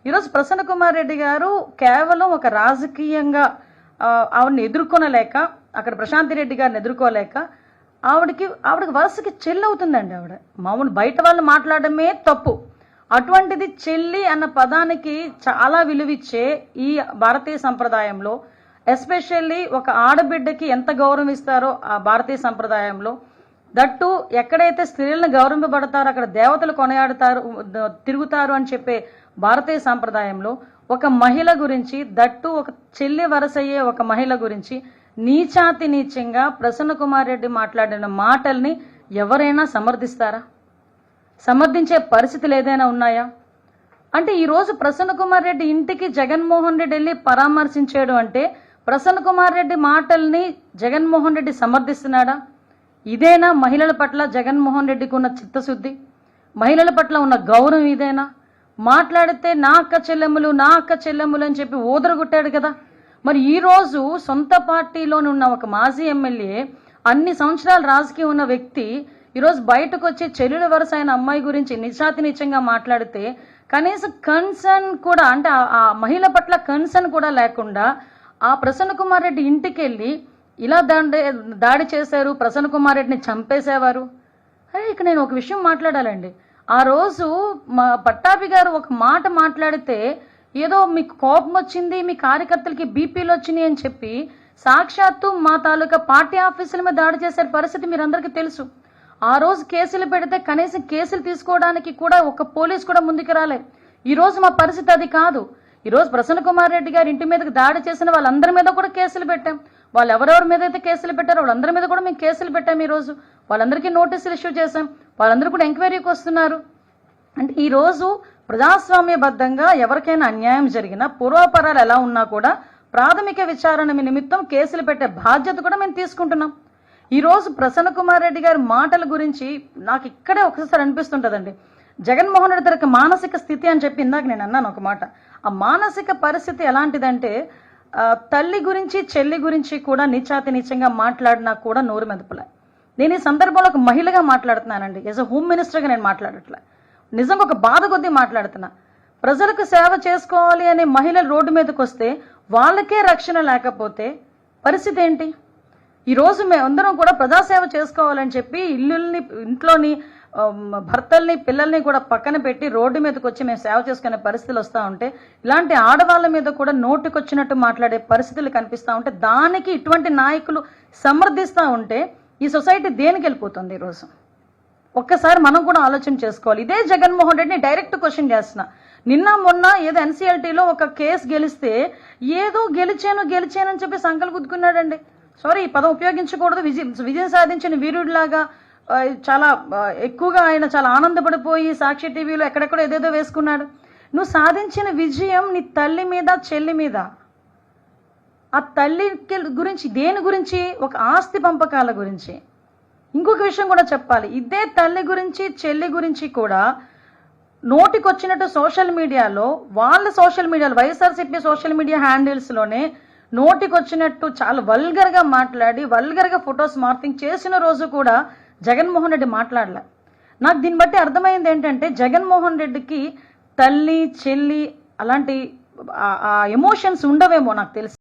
ఈరోజు ప్రసన్న కుమార్ రెడ్డి గారు కేవలం ఒక రాజకీయంగా ఆవిడని ఎదుర్కొనలేక, అక్కడ ప్రశాంతి రెడ్డి గారిని ఎదుర్కోలేక ఆవిడకి వరుసకి చెల్లి అవుతుందండి. ఆవిడ మామూలు బయట వాళ్ళు మాట్లాడమే తప్పు, అటువంటిది చెల్లి అన్న పదానికి చాలా విలువిచ్చే ఈ భారతీయ సంప్రదాయంలో, ఎస్పెషల్లీ ఒక ఆడబిడ్డకి ఎంత గౌరవం ఇస్తారో ఆ భారతీయ సంప్రదాయంలో, దట్టు ఎక్కడైతే స్త్రీలను గౌరవింపబడతారో అక్కడ దేవతలు కొనయాడుతారు, తిరుగుతారు అని చెప్పే భారతీయ సంప్రదాయంలో ఒక మహిళ గురించి, దట్టు ఒక చెల్లి వరసయ్యే ఒక మహిళ గురించి నీచాతి నీచంగా ప్రసన్న కుమార్ రెడ్డి మాట్లాడిన మాటల్ని ఎవరైనా సమర్థిస్తారా? సమర్థించే పరిస్థితులు ఏదైనా ఉన్నాయా? అంటే ఈరోజు ప్రసన్న కుమార్ రెడ్డి ఇంటికి జగన్మోహన్ రెడ్డి వెళ్ళి పరామర్శించాడు అంటే ప్రసన్న కుమార్ రెడ్డి మాటల్ని జగన్మోహన్ రెడ్డి సమర్థిస్తున్నాడా? ఇదేనా మహిళల పట్ల జగన్మోహన్ రెడ్డికి ఉన్న చిత్తశుద్ధి? మహిళల పట్ల ఉన్న గౌరవం ఇదేనా? మాట్లాడితే నా అక్క చెల్లెమ్ములు అని చెప్పి ఊదరగొట్టాడు కదా. మరి ఈరోజు సొంత పార్టీలోని ఉన్న ఒక మాజీ ఎమ్మెల్యే, అన్ని సంవత్సరాలు రాజకీయం ఉన్న వ్యక్తి ఈరోజు బయటకు వచ్చి చెల్లెల వరుస అయిన అమ్మాయి గురించి నిజాతి నిజంగా మాట్లాడితే కనీసం కన్సర్న్ కూడా, అంటే ఆ మహిళ పట్ల కన్సర్న్ కూడా లేకుండా ఆ ప్రసన్న కుమార్ రెడ్డి ఇంటికి వెళ్ళి ఇలా దాడి చేశారు, ప్రసన్న కుమార్ రెడ్డిని చంపేసేవారు. అరే ఇక నేను ఒక విషయం మాట్లాడాలండి. ఆ రోజు మా పట్టాభి గారు ఒక మాట మాట్లాడితే ఏదో మీకు కోపం వచ్చింది, మీ కార్యకర్తలకి బీపీలు వచ్చినాయి అని చెప్పి సాక్షాత్తు మా తాలూకా పార్టీ ఆఫీసుల మీద దాడి చేసే పరిస్థితి మీరందరికీ తెలుసు. ఆ రోజు కేసులు పెడితే కనీసం కేసులు తీసుకోవడానికి కూడా ఒక పోలీసు కూడా ముందుకు రాలే. ఈ రోజు మా పరిస్థితి అది కాదు. ఈరోజు ప్రసన్న కుమార్ రెడ్డి గారి ఇంటి మీదకి దాడి చేసిన వాళ్ళందరి మీద కూడా కేసులు పెట్టాం. వాళ్ళు ఎవరెవరి మీద అయితే కేసులు పెట్టారో వాళ్ళందరి మీద కూడా మేము కేసులు పెట్టాం. ఈరోజు వాళ్ళందరికీ నోటీసులు ఇష్యూ చేశాం. వాళ్ళందరూ కూడా ఎంక్వైరీకి వస్తున్నారు. అంటే ఈరోజు ప్రజాస్వామ్యబద్ధంగా ఎవరికైనా అన్యాయం జరిగినా, పూర్వాపరాలు ఎలా ఉన్నా కూడా ప్రాథమిక విచారణ నిమిత్తం కేసులు పెట్టే బాధ్యత కూడా మేము తీసుకుంటున్నాం. ఈరోజు ప్రసన్న కుమార్ రెడ్డి గారి మాటల గురించి నాకు ఇక్కడే ఒకసారి అనిపిస్తుంటుందండి. జగన్మోహన్ రెడ్డి గారి మానసిక స్థితి అని చెప్పి ఇందాక నేను అన్నాను ఒక మాట. ఆ మానసిక పరిస్థితి ఎలాంటిదంటే, తల్లి గురించి చెల్లి గురించి కూడా నీచాతి నీచంగా మాట్లాడినా కూడా నోరు మెదపలే. నేను ఈ సందర్భంలో ఒక మహిళగా మాట్లాడుతున్నానండి. యాజ్ అ హోమ్ మినిస్టర్గా నేను మాట్లాడట్లే, నిజంగా ఒక బాధ కొద్దీ మాట్లాడుతున్నా. ప్రజలకు సేవ చేసుకోవాలి అనే మహిళలు రోడ్డు మీదకి వస్తే వాళ్ళకే రక్షణ లేకపోతే పరిస్థితి ఏంటి? ఈరోజు మేమందరం కూడా ప్రజాసేవ చేసుకోవాలని చెప్పి ఇంట్లోని భర్తల్ని పిల్లల్ని కూడా పక్కన పెట్టి రోడ్డు మీదకి వచ్చి మేము సేవ చేసుకునే పరిస్థితులు వస్తూ ఉంటే, ఇలాంటి ఆడవాళ్ళ మీద కూడా నోటికొచ్చినట్టు మాట్లాడే పరిస్థితులు కనిపిస్తూ ఉంటే, దానికి ఇటువంటి నాయకులు సమర్థిస్తూ ఉంటే ఈ సొసైటీ దేనికి వెళ్ళిపోతుంది? ఈరోజు ఒక్కసారి మనం కూడా ఆలోచన చేసుకోవాలి. ఇదే జగన్మోహన్ రెడ్డిని డైరెక్ట్ క్వశ్చన్ చేస్తున్నా. నిన్న మొన్న ఏదో ఎన్సీఎల్టీలో ఒక కేసు గెలిస్తే ఏదో గెలిచానని చెప్పి సంకలు గుద్దుకున్నాడండి. సారీ, ఈ పదం ఉపయోగించకూడదు. విజయం సాధించిన వీరుడిలాగా చాలా ఎక్కువగా ఆయన చాలా ఆనందపడిపోయి సాక్షి టీవీలో ఎక్కడెక్కడో ఏదేదో వేసుకున్నాడు. నువ్వు సాధించిన విజయం నీ తల్లి మీద, చెల్లి మీద. ఆ తల్లి గురించి దేని గురించి? ఒక ఆస్తి పంపకాల గురించి. ఇంకొక విషయం కూడా చెప్పాలి. ఇదే తల్లి గురించి, చెల్లి గురించి కూడా నోటికొచ్చినట్టు సోషల్ మీడియాలో, వైఎస్ఆర్సీపీ సోషల్ మీడియా హ్యాండిల్స్లోనే నోటికొచ్చినట్టు చాలా వల్గర్గా మాట్లాడి, వల్గర్గా ఫొటోస్ మార్పింగ్ చేసిన రోజు కూడా జగన్మోహన్ రెడ్డి మాట్లాడలే. నాకు దీన్ని బట్టి అర్థమైంది ఏంటంటే, జగన్మోహన్ రెడ్డికి తల్లి చెల్లి అలాంటి ఎమోషన్స్ ఉండవేమో నాకు తెలిసి.